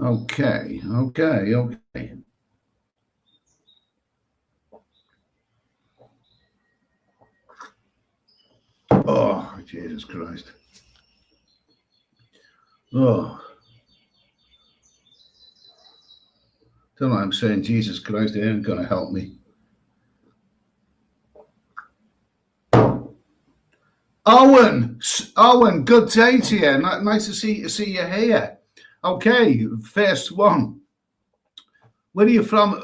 Okay. Oh, Jesus Christ. Oh, don't know. I'm saying Jesus Christ, they ain't going to help me. Owen, good day to you. Nice to see you here. Okay, first one. Where are you from?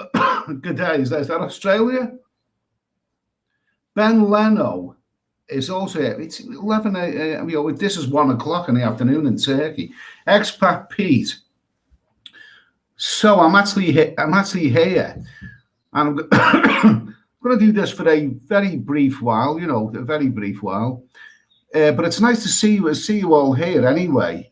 Good day. Is that Australia? Ben Leno is also here. It's 11 a.m. This is 1 o'clock in the afternoon in Turkey. Expat Pete. So I'm actually here, and I'm going to do this for a very brief while. A very brief while. But it's nice to see you all here anyway.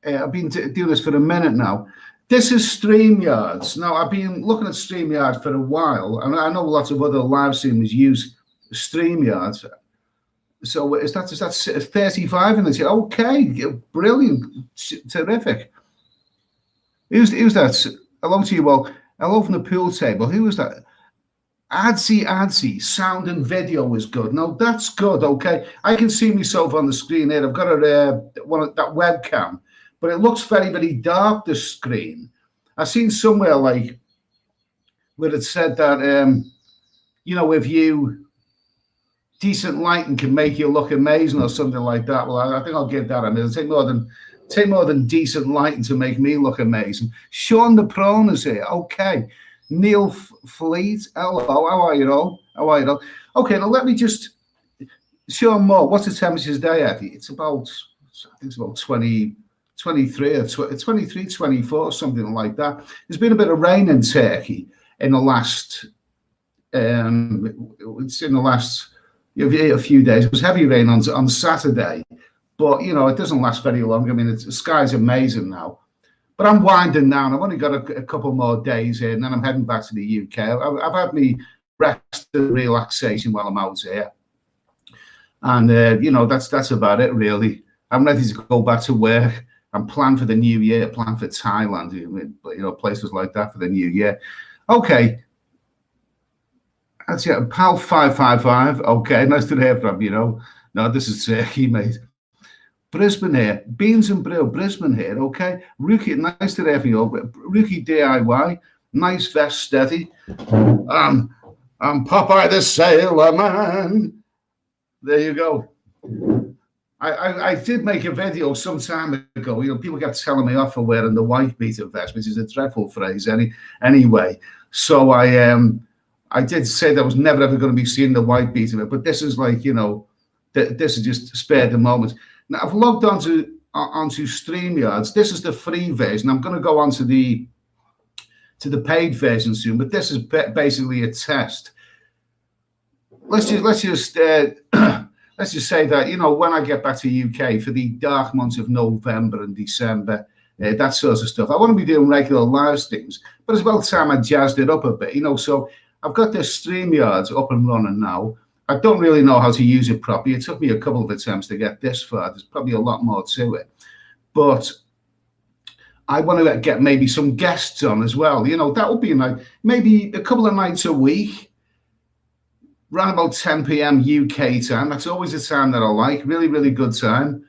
I've been doing this for a minute now. This is Streamyards. Now, I've been looking at Streamyards for a while, and I know lots of other live streamers use Streamyards. So is that 35 in this? Okay, brilliant, terrific. Who's that? Hello to you all. Hello from the pool table. Who is that? Adzy, sound and video is good. No, that's good. Okay, I can see myself on the screen here. I've got that webcam, but it looks very, very dark. The screen. I've seen somewhere like where it said that if you decent lighting can make you look amazing or something like that. Well, I think I'll give that. I mean, it'll take more than decent lighting to make me look amazing. Sean the Prawn is here. Okay. Neil Fleet, hello, how are you all? Okay, now let me just show more. What's the temperature today, Eddie? It's about 20, 23 or 23, 24, something like that. There's been a bit of rain in Turkey in the last, a few days. It was heavy rain on Saturday, but, it doesn't last very long. I mean, the sky's amazing now. But I'm winding down. I've only got a couple more days in, and then I'm heading back to the UK. I've had me rest and relaxation while I'm out here. And, that's about it, really. I'm ready to go back to work. I'm planned for the new year, planned for Thailand, places like that for the new year. Okay. That's it. Pal 555. Okay, nice to hear from you. No, this is Turkey, mate. Brisbane here, Beans and Brew, Brisbane here, okay. Rookie, nice to hear from you. Rookie DIY, nice vest, steady. I'm Popeye the Sailor Man. There you go. I did make a video some time ago. People kept telling me off for wearing the white beater vest, which is a dreadful phrase anyway. So I did say that I was never ever going to be seeing the white beater, but this is like, this is just spared the moment. Now I've logged onto StreamYards. This is the free version. I'm going to go onto the paid version soon, but this is basically a test. Let's just say that when I get back to UK for the dark months of November and December, that sort of stuff, I want to be doing regular live streams. But it's about time I jazzed it up a bit, So I've got this StreamYards up and running now. I don't really know how to use it properly. It took me a couple of attempts to get this far. There's probably a lot more to it. But I want to get maybe some guests on as well. That would be maybe a couple of nights a week, around about 10 p.m. UK time. That's always a time that I like. Really, really good time.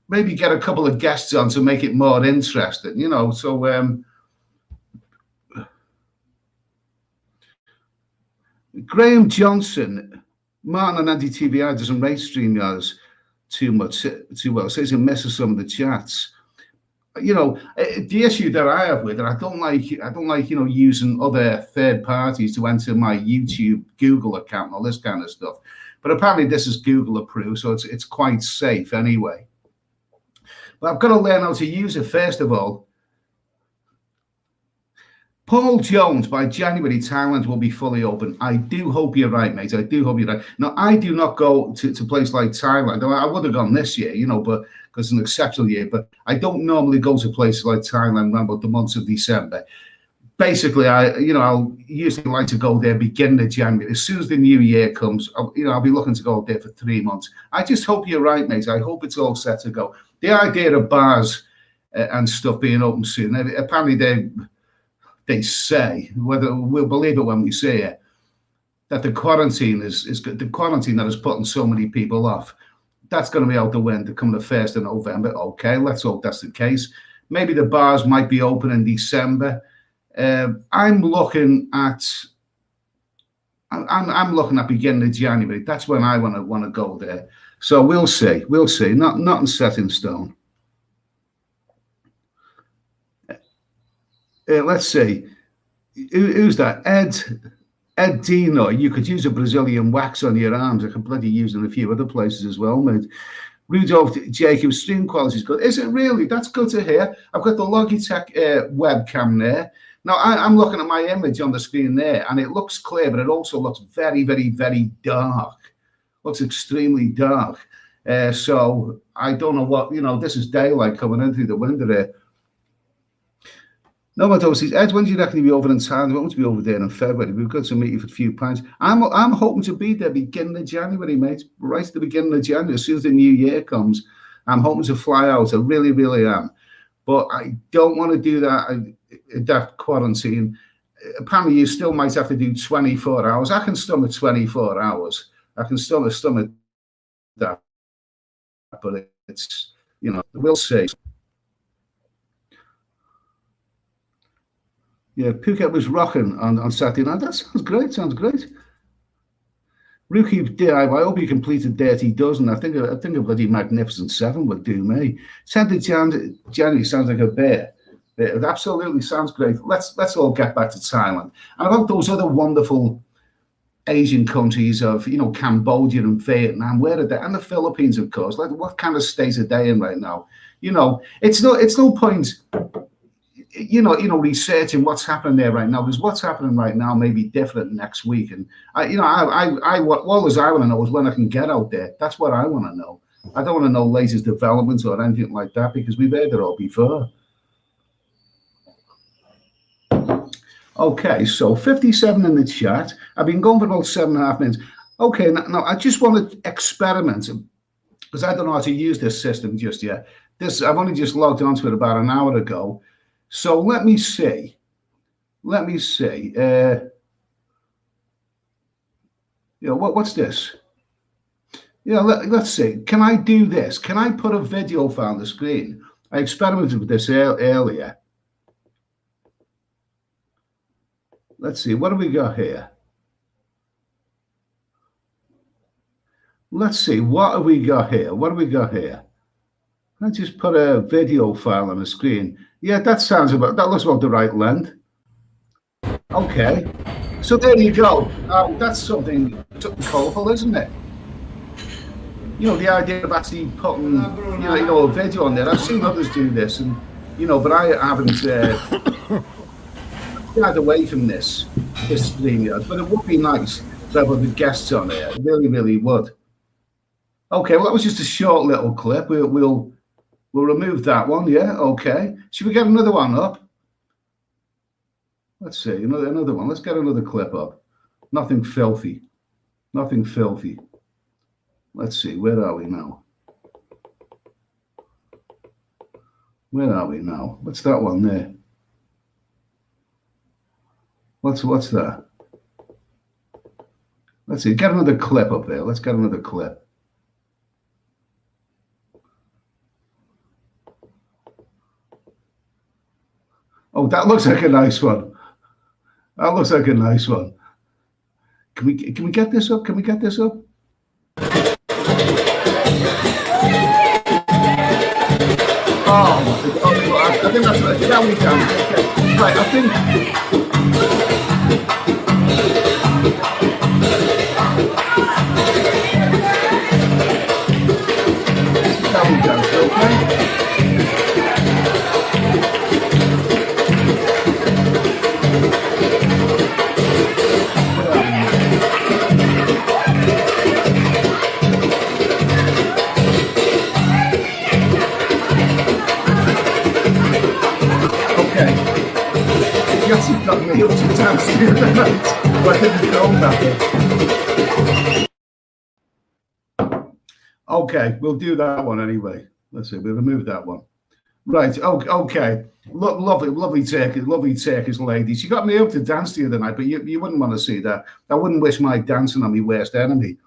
Maybe get a couple of guests on to make it more interesting, So Graham Johnson, Martin and Andy TVI doesn't rate StreamYards too well. Says he misses some of the chats. The issue that I have with it, I don't like using other third parties to enter my YouTube, Google account, and all this kind of stuff. But apparently this is Google approved, so it's quite safe anyway. But I've got to learn how to use it first of all. Paul Jones, by January, Thailand will be fully open. I do hope you're right, mate. I do hope you're right. Now, I do not go to a place like Thailand. I would have gone this year, but because it's an exceptional year. But I don't normally go to places like Thailand around about the months of December. Basically, I'll usually like to go there beginning of January. As soon as the new year comes, I'll be looking to go there for 3 months. I just hope you're right, mate. I hope it's all set to go. The idea of bars and stuff being open soon. Apparently they say, whether we'll believe it when we see it, that the quarantine is the quarantine that is putting so many people off. That's going to be out the window come the 1st of November. Okay, let's hope that's the case. Maybe the bars might be open in December. I'm looking at beginning of January. That's when I want to go there. So we'll see. We'll see. Nothing set in stone. Let's see. Who's that? Ed Dino, you could use a Brazilian wax on your arms. I can bloody use it in a few other places as well, mate. Rudolph Jacob, stream quality is good. Is it really? That's good to hear. I've got the Logitech webcam there. Now, I'm looking at my image on the screen there, and it looks clear, but it also looks very, very, very dark. Looks extremely dark. So I don't know what, this is daylight coming in through the window there. No one says, Ed, when do you reckon you'll be over in town? I want to be over there in February. We've got to meet you for a few pints. I'm hoping to be there beginning of January, mate. Right at the beginning of January, as soon as the new year comes. I'm hoping to fly out. I really, really am. But I don't want to do that quarantine. Apparently, you still might have to do 24 hours. I can stomach 24 hours. I can stomach that. But it's, we'll see. Yeah, Phuket was rocking on Saturday night. That sounds great. Sounds great. Rookie DIY. I hope you completed Dirty Dozen. I think a bloody Magnificent Seven would do me. 10th of January sounds like a bear. It absolutely sounds great. Let's all get back to Thailand. And about those other wonderful Asian countries of Cambodia and Vietnam, where are they? And the Philippines, of course. Like, what kind of state are they in right now? It's no point. Researching what's happening there right now, because what's happening right now may be different next week. And what I want to know is when I can get out there. That's what I want to know. I don't want to know latest developments or anything like that, because we've heard it all before. Okay, so 57 in the chat. I've been going for about 7.5 minutes. Okay, now I just want to experiment, because I don't know how to use this system just yet. I've only just logged onto it about an hour ago. So let me see. What's this? Let's see. Can I do this? Can I put a video file on the screen? I experimented with this earlier. Let's see. What do we got here? Let's see. What have we got here? Let's just put a video file on the screen. Yeah, that looks about the right length. Okay, so there you go. That's something colourful, isn't it? The idea of actually putting, a video on there. I've seen others do this, and but I haven't shied away from this Streamyards. But it would be nice to have other guests on there. It really, really would. Okay, well, that was just a short little clip. We'll remove that one, yeah, okay. Should we get another one up? Let's see, another one. Let's get another clip up. Nothing filthy. Let's see, where are we now? What's that one there? What's that? Let's see, get another clip up there. Let's get another clip. Oh, that looks like a nice one. Can we get this up? Oh, I think that's right. Yeah, we can. Okay. Right, I think. That we can. Okay. You've got me up 2 times through the night, but I didn't know that. Okay, we'll do that one anyway. Let's see, we'll remove that one. Right. Okay. Lovely Turkish lady. She got me up to dance the other night, but you wouldn't want to see that. I wouldn't wish my dancing on my worst enemy.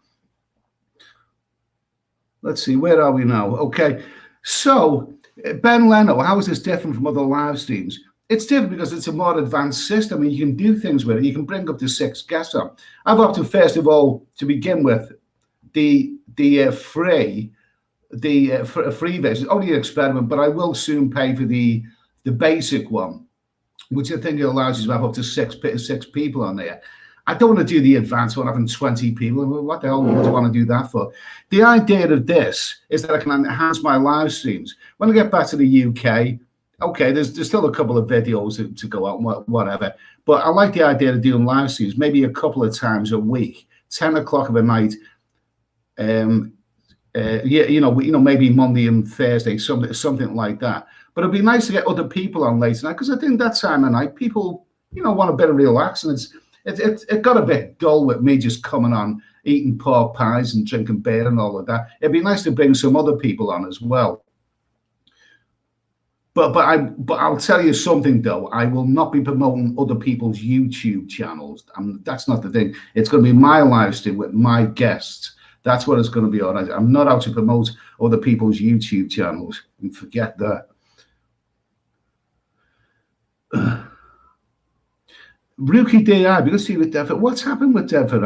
Let's see, where are we now? Okay. So, Ben Leno, how is this different from other live streams? It's different because it's a more advanced system and you can do things with it. You can bring up to 6 guests on. I've opted, first of all, to begin with, the free version. Only an experiment, but I will soon pay for the basic one, which I think allows you to have up to six people on there. I don't want to do the advanced one, having 20 people. What the hell would you want to do that for? The idea of this is that I can enhance my live streams. When I get back to the UK, okay, there's still a couple of videos to go out, whatever. But I like the idea of doing live streams, maybe a couple of times a week, 10 o'clock of a night. Maybe Monday and Thursday, something like that. But it'd be nice to get other people on later night, because I think that time of night, people, want a bit of relax, and it got a bit dull with me just coming on, eating pork pies and drinking beer and all of that. It'd be nice to bring some other people on as well. But I'll tell you something though, I will not be promoting other people's YouTube channels. That's not the thing. It's going to be my live stream with my guests. That's what it's going to be on. I'm not out to promote other people's YouTube channels. And forget that. Rookie DI, because see with Devon, what's happened with Devon?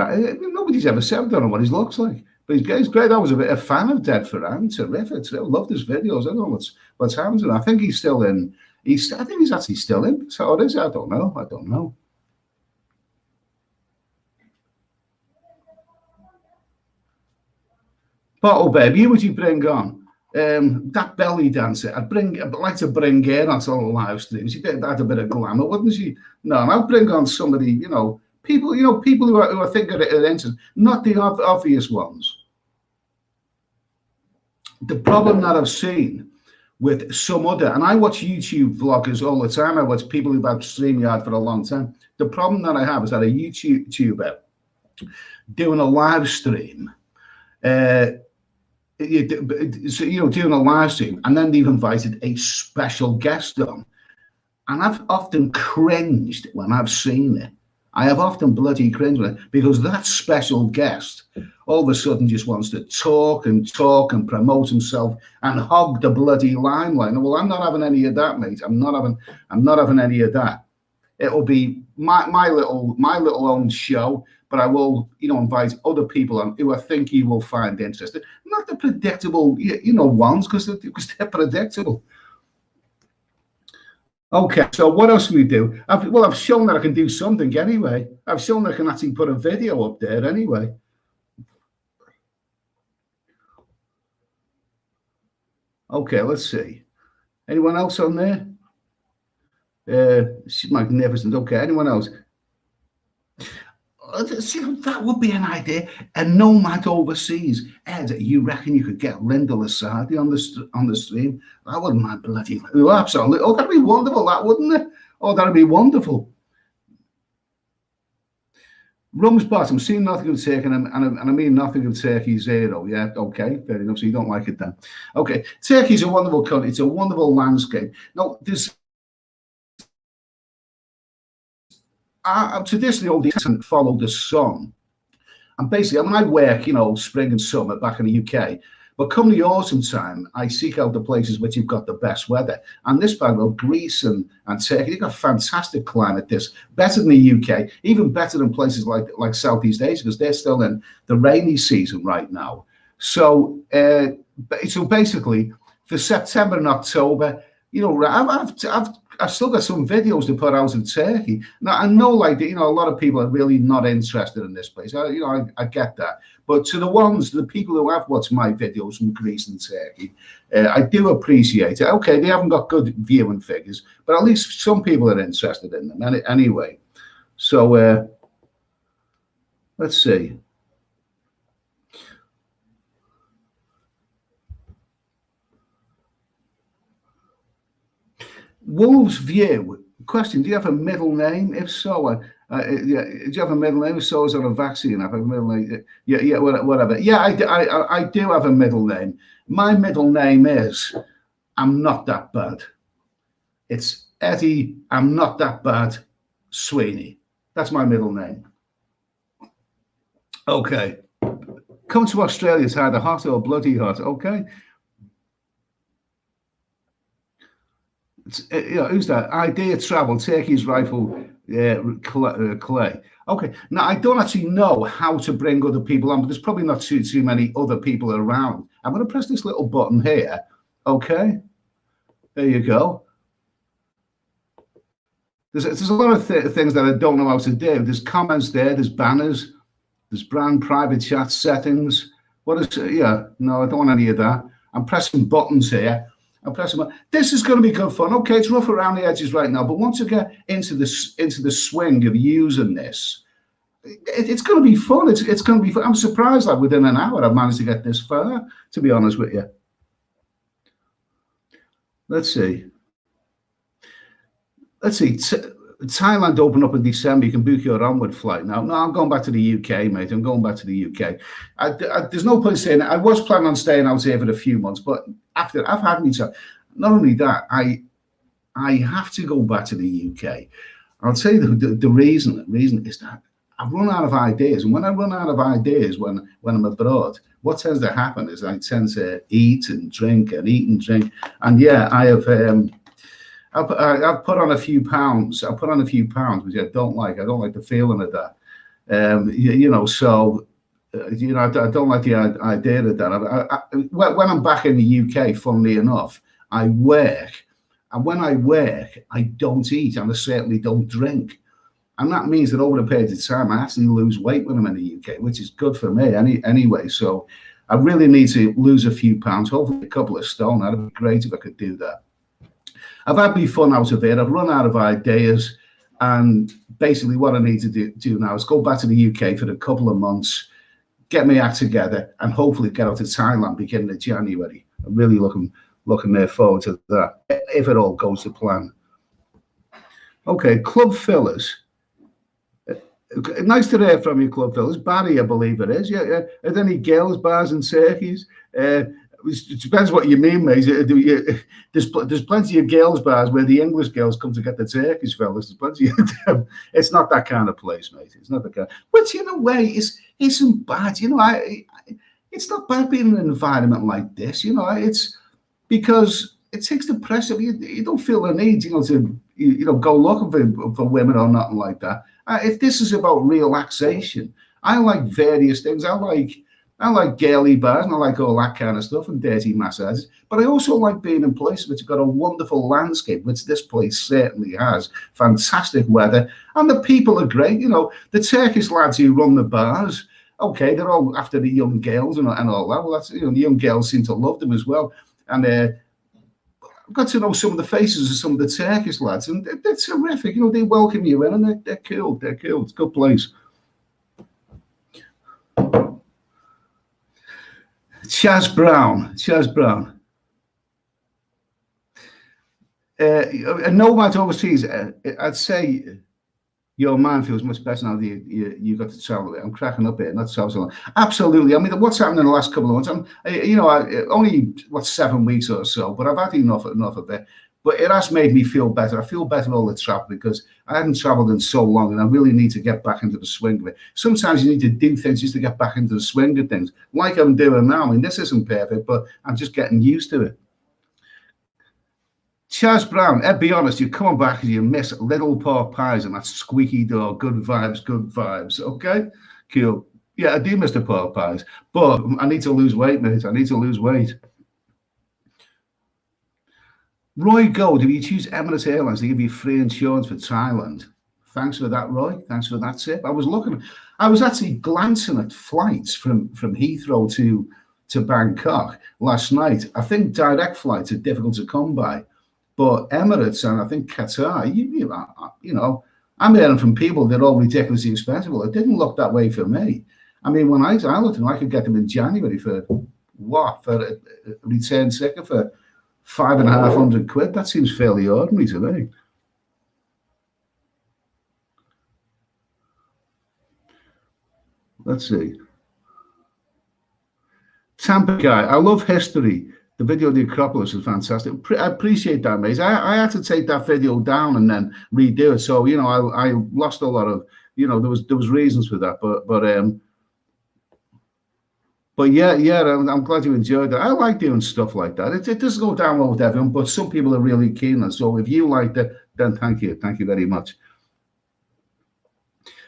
Nobody's ever said, I don't know what he looks like. But he's great. I was a fan of Dead for Ram. Terrific. I loved his videos. I don't know what's happened to him. I think he's still in. I think he's actually still in. So it is. I don't know. Bottle Babe, you would you bring on? That belly dancer. I'd like to bring her onto the live stream. She'd add a bit of glamour, wouldn't she? No, I'd bring on somebody, people who I think are interested, not the obvious ones. The problem that I've seen with some other, and I watch YouTube vloggers all the time. I watch people who've had Streamyard for a long time. The problem that I have is that a YouTuber doing a live stream, doing a live stream, and then they've invited a special guest on. And I've often cringed when I've seen it. I have often bloody cringed with it, because that special guest all of a sudden just wants to talk and promote himself and hog the bloody limelight. Well, I'm not having any of that, mate. I'm not having any of that. It'll be my little own show, but I will, invite other people on who I think you will find interesting. Not the predictable, ones, because they're predictable. Okay, so what else can we do? I've shown that I can do something anyway. I've shown that I can actually put a video up there anyway. Okay, let's see. Anyone else on there? She's magnificent. Okay, anyone else? See, that would be an idea. A nomad overseas. Ed, you reckon you could get Linda Lasardi on the stream? That wouldn't mind bloody. Oh, absolutely. Oh, that'd be wonderful, that wouldn't it? Oh, that'd be wonderful. Rum's bottom, seen nothing of Turkey, and I mean nothing of Turkey 0. Yeah, okay, fair enough. So you don't like it then. Okay, Turkey's a wonderful country. It's a wonderful landscape. Now, there's traditionally all these follow the sun. And basically, I work, spring and summer back in the UK. But come the autumn time, I seek out the places which have got the best weather. And this part of Greece and Turkey, they've got fantastic climate. This better than the UK, even better than places like Southeast Asia, because they're still in the rainy season right now. So, basically, for September and October, I've still got some videos to put out of Turkey. Now, I know, a lot of people are really not interested in this place. I get that. But to the people who have watched my videos from Greece and Turkey, I do appreciate it. Okay, they haven't got good viewing figures, but at least some people are interested in them anyway. So, let's see. Wolves View question: do you have a middle name? If so, do you have a middle name? If so, is there a vaccine? I have a middle name. Whatever. Yeah, I do have a middle name. My middle name is I'm not that bad. It's Eddie, I'm not that bad, Sweeney. That's my middle name. Okay. Come to Australia, it's either hot or bloody hot, okay? Who's that? Idea Travel, Turkey's Rifle, Clay. Okay, now I don't actually know how to bring other people on, but there's probably not too many other people around. I'm going to press this little button here. Okay, there you go. There's a lot of things that I don't know how to do. There's comments there, there's banners, there's brand private chat settings. What is no, I don't want any of that. I'm pressing buttons here. I'm pressing. This is going to be good fun. Okay, it's rough around the edges right now, but once I get into the swing of using this, it's going to be fun. It's going to be fun. I'm surprised that within an hour I've managed to get this far, to be honest with you. Let's see. Thailand opened up in December. You can book your onward flight now. No, I'm going back to the UK, mate. I'm going back to the UK. There's no point saying it. I was planning on staying out here for a few months, but after I've had me time, not only that, I have to go back to the UK. I'll tell you the reason is that I've run out of ideas, and when I run out of ideas when I'm abroad, what tends to happen is I tend to eat and drink, and yeah, I've put on a few pounds. I've put on a few pounds, which I don't like. I don't like the feeling of that. I don't like the idea of that. When I'm back in the UK, funnily enough, I work. And when I work, I don't eat, and I certainly don't drink. And that means that over a period of time, I actually lose weight when I'm in the UK, which is good for me anyway. So I really need to lose a few pounds, hopefully a couple of stone. That'd be great if I could do that. I've had me fun out of it. I've run out of ideas. And basically what I need to do now is go back to the UK for a couple of months, get my act together, and hopefully get out to Thailand beginning of January. I'm really looking forward to that, if it all goes to plan. Okay, Club Fillers. Nice to hear from you, Club Fillers. Barry, I believe it is. Yeah. Are there any girls' bars and turkeys? It depends what you mean, mate. There's plenty of girls' bars where the English girls come to get the turkeys, fellas. There's plenty of them. It's not that kind of place, mate. It's not that kind. Which, in a way, isn't bad. It's not bad being in an environment like this. It's because it takes the pressure. You don't feel the need, to go looking for women or nothing like that. If this is about relaxation, I like various things. I like girly bars, and I like all that kind of stuff, and dirty massages. But I also like being in places which have got a wonderful landscape, which this place certainly has. Fantastic weather, and the people are great. The Turkish lads who run the bars, okay, they're all after the young girls and all that. Well, that's the young girls seem to love them as well. And I've got to know some of the faces of some of the Turkish lads, and they're terrific. They welcome you in, and they're cool. They're cool. It's a good place. Chaz Brown. A nomad overseas. I'd say your mind feels much better now that you got to travel. I'm cracking up here. Not so long. Absolutely. I mean, what's happened in the last couple of months? Only 7 weeks or so, but I've had enough of it. But it has made me feel better. I feel better all the travel because I hadn't traveled in so long, and I really need to get back into the swing of it. Sometimes you need to do things just to get back into the swing of things, like I'm doing now. I mean, this isn't perfect, but I'm just getting used to it. Chaz Brown, be honest, you're coming back and you miss little pork pies and that squeaky door. Good vibes. Okay, cool. Yeah, I do miss the pork pies, but I need to lose weight, mate. I need to lose weight. Roy Gold, if you choose Emirates Airlines, they give you free insurance for Thailand. Thanks for that, Roy. Thanks for that tip. I was actually glancing at flights from Heathrow to Bangkok last night. I think direct flights are difficult to come by, but Emirates and I think Qatar, I'm hearing from people they're all ridiculously expensive. Well, it didn't look that way for me. I mean, when I looked at them, I could get them in January for a return ticket for £550. That seems fairly ordinary to me. Let's see. Tampa guy, I love history. The video of the Acropolis is fantastic. I appreciate that, mate. I had to take that video down and then redo it. So, you know, I lost a lot of, you know, there was reasons for that. But yeah, I'm glad you enjoyed that. I like doing stuff like that. It doesn't go down well with everyone, but some people are really keen on it. So if you like that, then thank you. Thank you very much.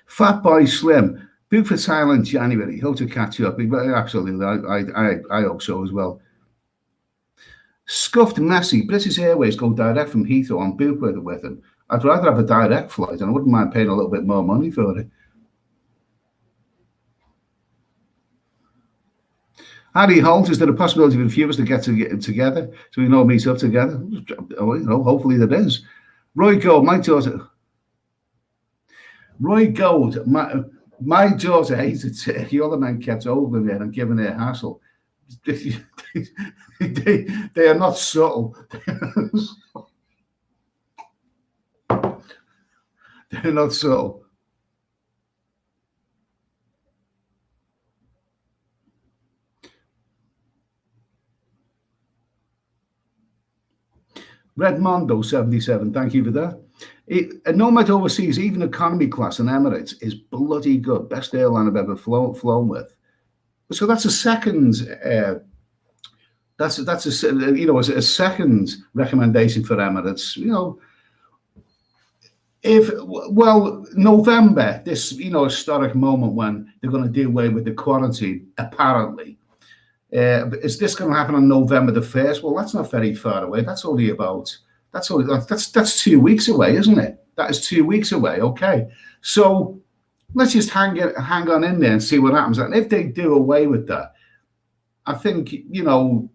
Fat Boy Slim, book for Thailand January. Hope to catch up. Absolutely, I hope so as well. Scuffed Messi, British Airways go direct from Heathrow on book with him. I'd rather have a direct flight, and I wouldn't mind paying a little bit more money for it. Harry Holt, is there a possibility for viewers to get together so we know meet up together? You know, hopefully there is. Roy Gold, my daughter. Roy Gold, my daughter hated turkey. All the men kept over there and giving her hassle. They are not subtle. They're not subtle. Redmondo 77, thank you for that. No matter overseas, even economy class in Emirates is bloody good. Best airline I've ever flown with. So that's a second. That's a, you know, a second recommendation for Emirates. You know, November, this, you know, historic moment when they're going to do away with the quarantine, apparently. Is this going to happen on November the 1st? Well, that's not very far away. That's 2 weeks away, isn't it? That is 2 weeks away. Okay, so let's just hang on in there and see what happens. And if they do away with that, I think, you know,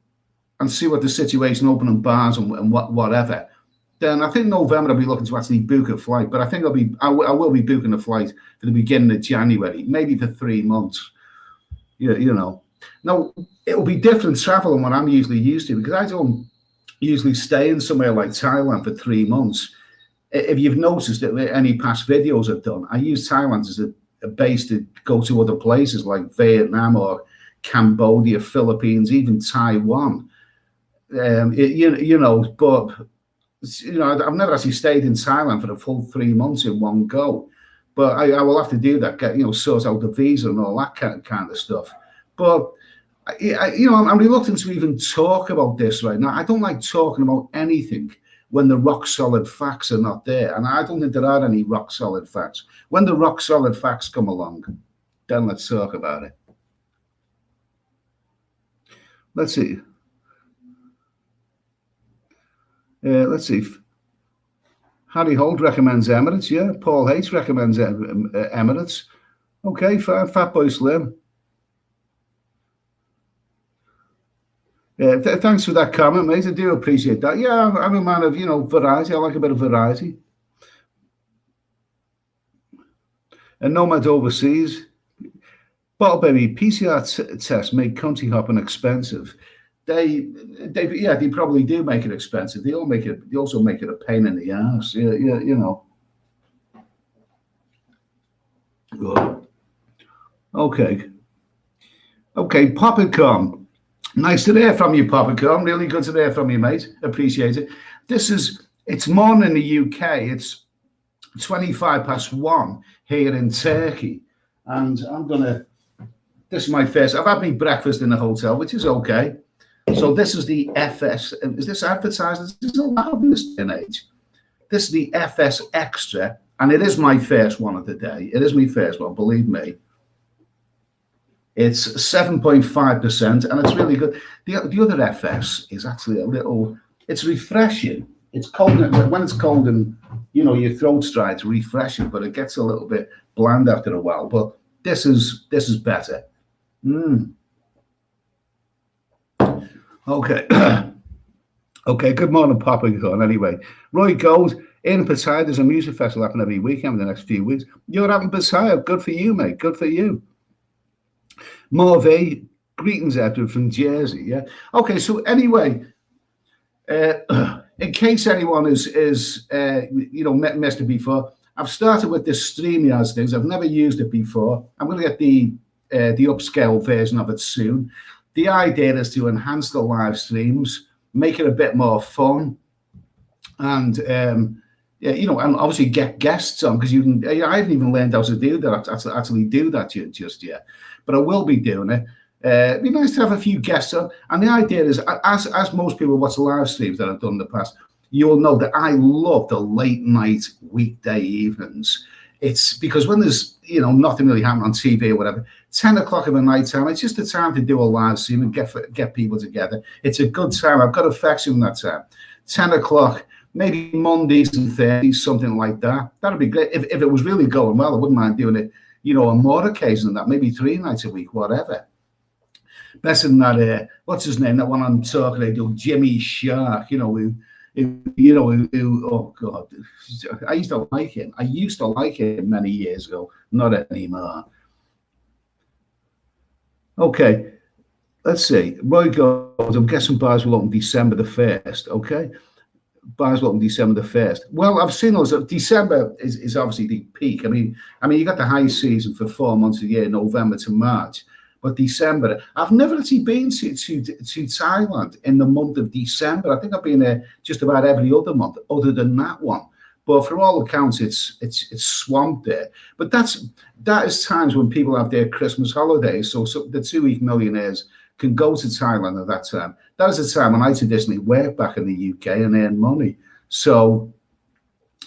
and see what the situation, opening bars and whatever, then I think November I'll be looking to actually book a flight. But I think I will be booking a flight for the beginning of January, maybe for 3 months. You know. Now, it'll be different travel than what I'm usually used to, because I don't usually stay in somewhere like Thailand for 3 months. If you've noticed that any past videos I've done, I use Thailand as a base to go to other places like Vietnam or Cambodia, Philippines, even Taiwan. You know, but you know, I've never actually stayed in Thailand for the full 3 months in one go. But I will have to do that, sort out the visa and all that kind of stuff. But you know, I'm reluctant to even talk about this right now. I don't like talking about anything when the rock solid facts are not there, and I don't think there are any rock solid facts. When the rock solid facts come along, then let's talk about it. Let's see. Let's see. Harry Holt recommends Emirates. Yeah, Paul H recommends Emirates. Okay, Fat Boy Slim. Thanks for that comment, mate. I do appreciate that. Yeah, I'm a man of, you know, variety. I like a bit of variety. And Nomad Overseas. Bottle Baby, PCR tests make country hopping expensive. They probably do make it expensive. They also make it a pain in the ass. Yeah, you know. Good. Okay, Popcorn. Nice to hear from you, Popcorn. Really good to hear from you, mate. Appreciate it. It's morning in the UK. It's 1:25 here in Turkey. And this is my first, I've had my breakfast in the hotel, which is okay. So this is the FS, is this advertised? This is allowed in this day and age. This is the FS Extra, and it is my first one of the day. It is my first one, believe me. It's 7.5%, and it's really good. The other FS is actually it's refreshing. It's cold, when it's cold and, you know, your throat's dry, it's refreshing, but it gets a little bit bland after a while. But this is better. Okay. Okay, good morning, Popcorn. Anyway, Roy Gold, in Pattaya, there's a music festival happening every weekend in the next few weeks. You're having Pattaya. Good for you, mate. Good for you. Morvey, greetings, Edward from Jersey. Yeah. Okay, so anyway, in case anyone is you know, missed it before, I've started with this Streamyards things. I've never used it before. I'm going to get the upscale version of it soon. the idea is to enhance the live streams, make it a bit more fun, and yeah, you know, and obviously get guests on, because you can. I haven't even learned how to do that. Actually do that just yet, but I will be doing it. It'd be nice to have a few guests on, and the idea is, as most people watch the live streams that I've done in the past, you will know that I love the late night weekday evenings. It's because when there's, you know, nothing really happening on TV or whatever, 10 o'clock of the night time, it's just the time to do a live stream and get people together. It's a good time. I've got affection that time. 10 o'clock. Maybe Mondays and Thursdays, something like that. That'd be great. If it was really going well, I wouldn't mind doing it, you know, on more occasions than that, maybe 3 nights a week, whatever. Better than that, what's his name? That one I'm talking about, Jimmy Shark, you know, oh God, I used to like him. I used to like him many years ago, not anymore. Okay, let's see. Roy goes, I'm guessing bars will open December the 1st, okay? Bars will open December the 1st. Well, I've seen those. December is obviously the peak. I mean, you got the high season for 4 months a year, November to March. But December, I've never actually been to Thailand in the month of December. I think I've been there just about every other month, other than that one. But for all accounts, it's swamped there. But that is times when people have their Christmas holidays. So the 2-week millionaires can go to Thailand at that time. That was the time when I traditionally worked back in the UK and earned money. So,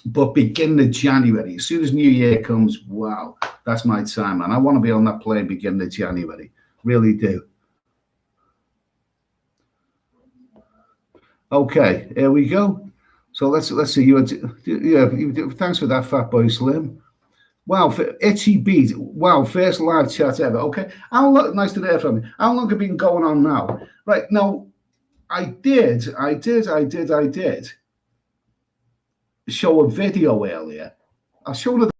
but beginning of January, as soon as New Year comes, wow, that's my time, man. I want to be on that plane beginning of January. Really do. Okay, here we go. So let's see. Yeah, thanks for that, Fat Boy Slim. Wow, for Itchy Beat. Wow, first live chat ever. Okay, nice to hear from you. How long have been going on now? Right now, I did show a video earlier. I showed it.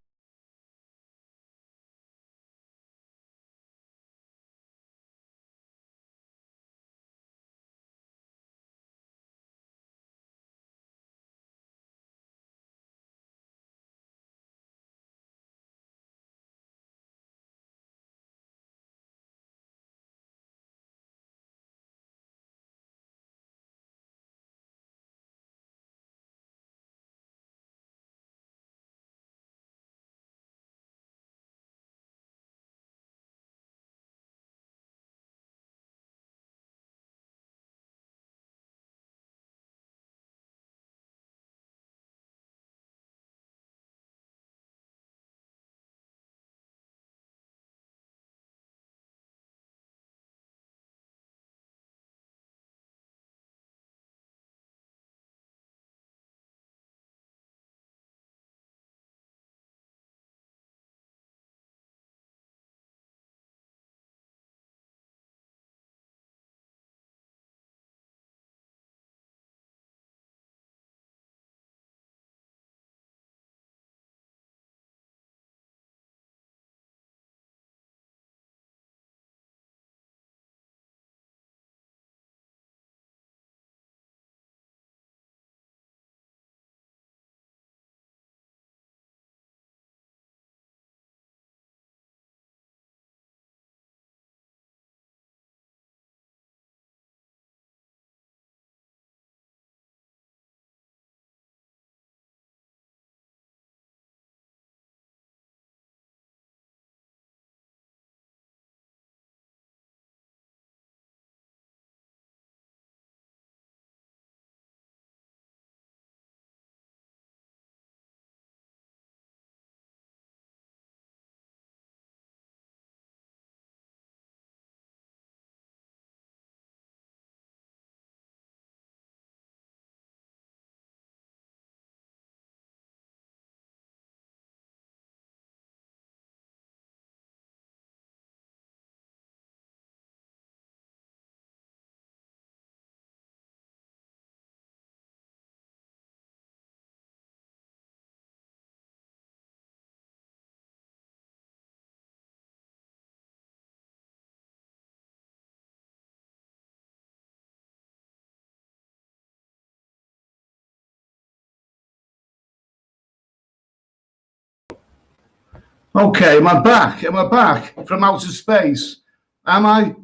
Okay, am I back? Am I back from outer space? Am I?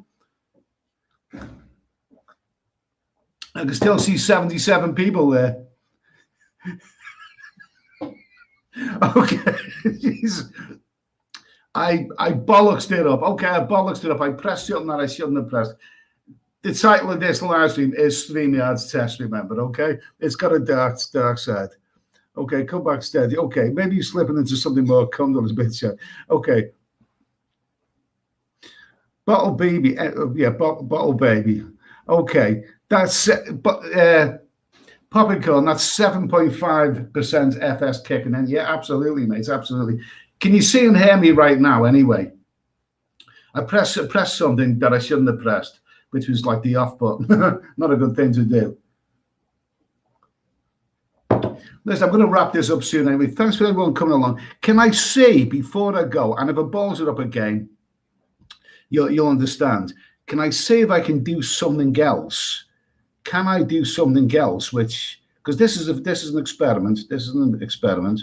I can still see 77 people there. Okay. Jeez. I bollocks it up. Okay, I bollocks it up. I pressed something that I shouldn't have pressed. The title of this live stream is Streamyards Test, remember, okay? It's got a dark side. Okay, come back steady. Okay, maybe you're slipping into something more comfortable a bit. Okay. Bottle baby. Yeah, bottle baby. Okay, that's Popcorn, that's 7.5% FS kicking in. Yeah, absolutely, mate, absolutely. Can you see and hear me right now anyway? I pressed something that I shouldn't have pressed, which was like the off button. Not a good thing to do. Listen, I'm going to wrap this up soon anyway. Thanks for everyone coming along. Can I see, before I go, and if I balls it up again, you'll understand. Can I see if I can do something else? Can I do something else? Which, because this is an experiment. This is an experiment.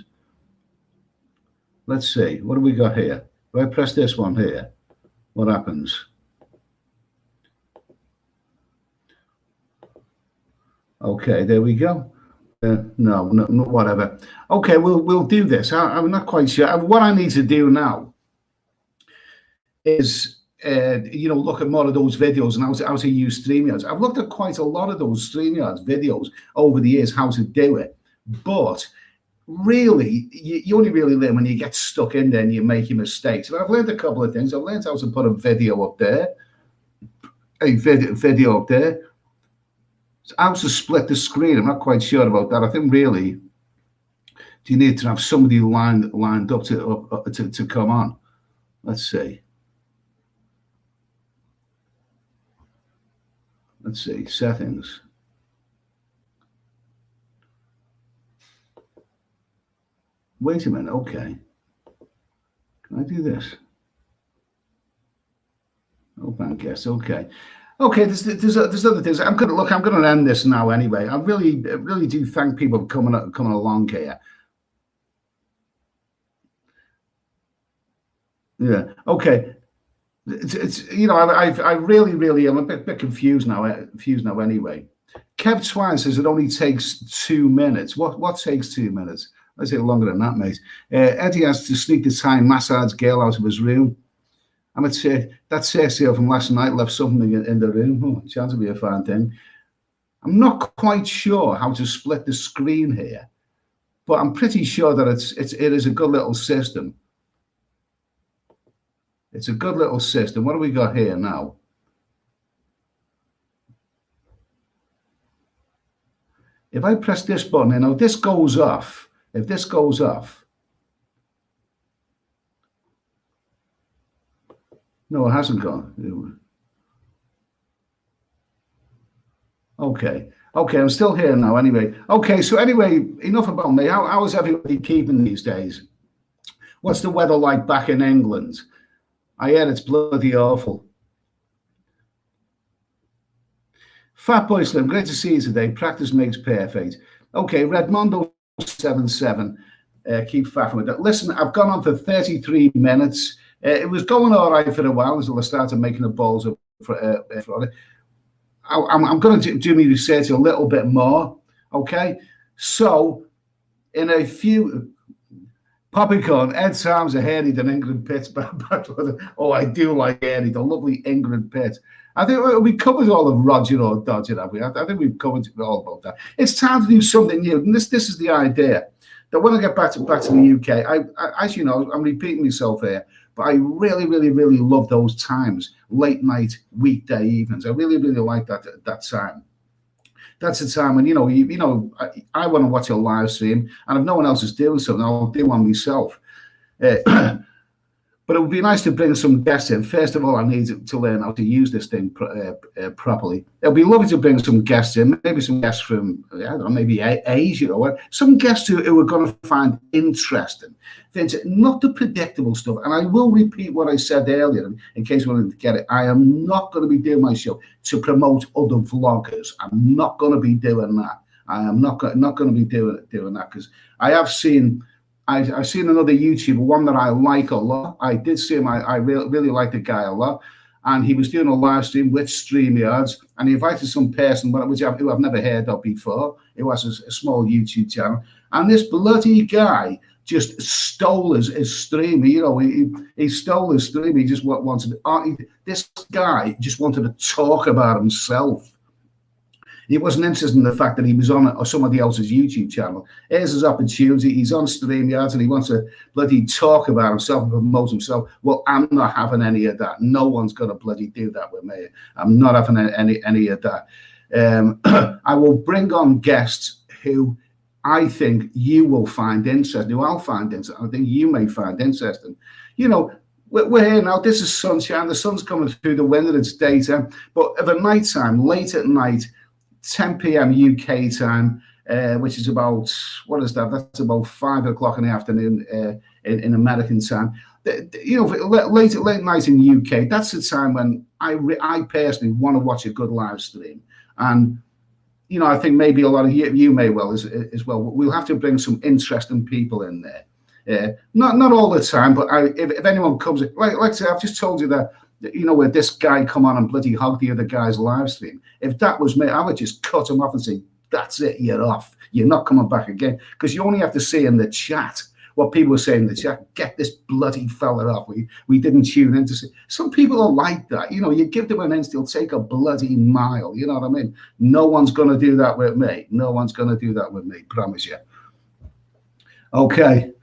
Let's see. What do we got here? If I press this one here, what happens? Okay, there we go. No, whatever. Okay, we'll do this. I'm not quite sure. What I need to do now is look at more of those videos and how to use StreamYards. I've looked at quite a lot of those StreamYards videos over the years, how to do it. But really, you only really learn when you get stuck in there and you're making mistakes. But I've learned a couple of things. I've learned how to put a video up there, video up there. How to split the screen. I'm not quite sure about that. I think really, you need to have somebody lined up to come on. Let's see. Let's see, settings. Wait a minute, okay. Can I do this? Open guest, okay. Okay, there's other things. I'm gonna end this now anyway. I really do thank people for coming along here. Yeah, okay. It's I really am a bit confused now. Anyway. Kev Twine says it only takes 2 minutes. What takes 2 minutes? I say longer than that, mate. Eddie has to sneak the Thai massage girl out of his room. I'm gonna say that Sergio from last night left something in the room. Oh, chance to be a fine thing. I'm not quite sure how to split the screen here, but I'm pretty sure that it is a good little system. It's a good little system. What do we got here now? If I press this button, and now this goes off. If this goes off. No, it hasn't gone. Okay. Okay, I'm still here now anyway. Okay, so anyway, enough about me. How is everybody keeping these days? What's the weather like back in England? I heard it's bloody awful. Fatboy Slim, great to see you today. Practice makes perfect. Okay, Redmondo 77. Keep faffing with that. Listen, I've gone on for 33 minutes. It was going all right for a while until I started making the balls up for it. I'm going to do my research a little bit more. Okay, so in a few. Poppycorn, Ed Sarms are hairy than Ingrid Pitt. Oh, I do like hairy, the lovely Ingrid Pitt. I think we covered all of Roger or Dodger, have we? I think we've covered all about that. It's time to do something new. And this is the idea, that when I get back to the UK, I as you know, I'm repeating myself here, but I really love those times, late night, weekday evenings. I really like that time. That's the time when I want to watch a live stream, and if no one else is doing something, I'll do one myself. But it would be nice to bring some guests in. First of all, I need to learn how to use this thing properly. It'll be lovely to bring some guests in, maybe some guests from, I don't know, maybe Asia or some guests who are going to find interesting things, not the predictable stuff. And I will repeat what I said earlier, in case you wanted to get it. I am not going to be doing my show to promote other vloggers. I'm not going to be doing that. I am not going to be doing that, because I have seen. I've seen another YouTuber, one that I like a lot. I did see him. I really like the guy a lot. and he was doing a live stream with Streamyards, and he invited some person who I've never heard of before. It was a small YouTube channel, and this bloody guy just stole his stream. You know, he stole his stream. He just this guy just wanted to talk about himself. He wasn't interested in the fact that he was on somebody else's YouTube channel. Here's his opportunity. He's on Streamyards and he wants to bloody talk about himself and promote himself. Well, I'm not having any of that. No one's going to bloody do that with me. I'm not having any of that. I will bring on guests who I think you will find interesting, who I'll find interesting. I think you may find interesting. You know, we're here now. This is sunshine. The sun's coming through the window. It's daytime. But at the night time, late at night, 10 p.m. UK time, which is about, what is that? That's about 5 o'clock in the afternoon in American time. You know, late night in UK, that's the time when I personally want to watch a good live stream. And, you know, I think maybe a lot of you may well as well. We'll have to bring some interesting people in there. Not all the time, but if anyone comes, like I say, I've just told you that, you know, where this guy come on and bloody hog the other guy's live stream. If that was me, I would just cut him off and say, that's it, you're off. You're not coming back again. Because you only have to see in the chat what people were saying in the chat. Get this bloody fella off. We didn't tune in to see. Some people are like that. You know, you give them an inch, they'll take a bloody mile. You know what I mean? No one's going to do that with me. No one's going to do that with me, promise you. Okay.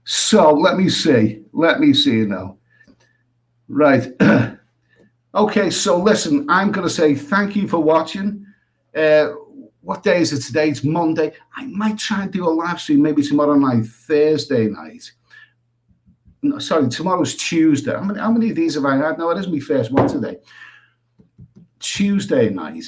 So let me see. Let me see now. Right. Okay, so listen, I'm going to say thank you for watching. What day is it today? It's Monday. I might try and do a live stream maybe tomorrow night, Thursday night. No, sorry, tomorrow's Tuesday. How many of these have I had? No, it isn't my first one today. Tuesday night.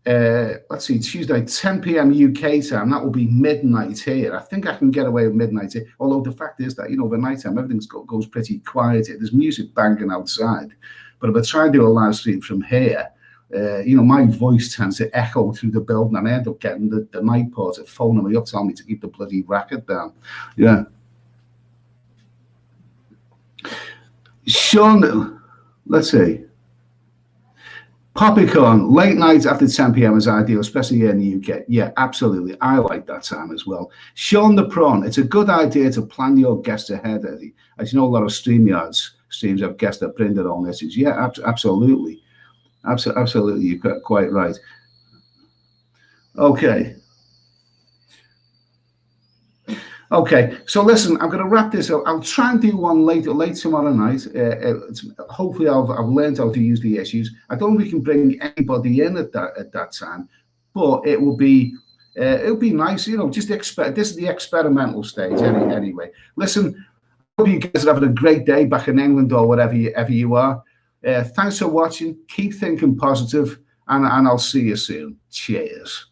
Let's see, Tuesday, 10 p.m. UK time. That will be midnight here. I think I can get away with midnight here. Although the fact is that, you know, the nighttime, everything goes pretty quiet here. There's music banging outside. But if I try and do a live stream from here, you know, my voice tends to echo through the building, and I end up getting the night porter phoning me up, telling me to keep the bloody racket down. Yeah. Sean, let's see. Poppycorn, late nights after 10 p.m. is ideal, especially here in the UK. Yeah, absolutely. I like that time as well. Sean the Prawn, it's a good idea to plan your guests ahead, Eddie. As you know, a lot of Streamyards streams have guests that bring their own message. Yeah, absolutely. Absolutely, you've got quite right. Okay. Okay, so listen, I'm going to wrap this up. I'll try and do one late tomorrow night. Hopefully, I've learned how to use the issues. I don't think we can bring anybody in at that time, but it'll be nice, you know. Just expect this is the experimental stage anyway. Listen, I hope you guys are having a great day back in England or wherever you are. Thanks for watching. Keep thinking positive, and I'll see you soon. Cheers.